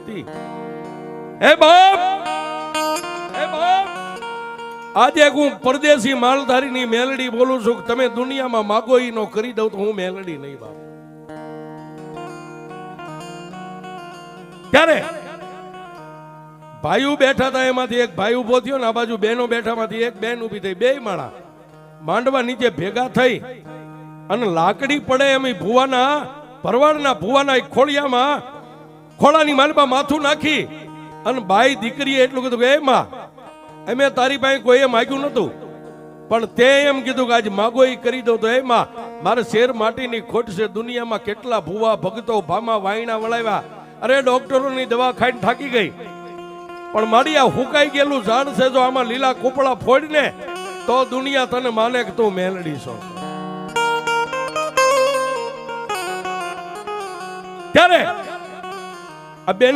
ભક્તિ. હે બાપ, હે બાપ, આજે હું પરદેશી માલધારીની મેલડી બોલું છું કે તમે દુનિયામાં માગો ઈ નો કરી દઉં તો હું મેલડી નહીં બાપ. ક્યારે ભાઈઓ બેઠા હતા એમાંથી એક ભાઈ ઉભો થયો ને આ બાજુ બહેનો બેઠા માંથી એક બેન ઉભી થઈ. બે માળા માંડવા નીચે ભેગા થઈ અને લાકડી પડે એમ ભુવાના ભરવાડના ભુવાના ખોળિયામાં ખોળાની માલમાં માથું નાખી અને બાઈ દીકરીએ એટલું કીધું કે એ માં અમે તારી પાસે કોઈએ માગ્યું નતું પણ તે એમ કીધું કે આજ માગો એ કરી દો તો એ માં મારે શેર માટીની ખોટ છે. દુનિયામાં કેટલા ભુવા ભગતો ભામા વાયણા વળાવ્યા. અરે ડોક્ટરોની દવા ખાઈને થાકી ગઈ પણ મારી આ હુકાઈ ગયેલું ઝાડ છે જો આમાં લીલા કોપડા ફોડીને તો દુનિયા તને માને કે તું મેલડી છો. ત્યારે આ બેન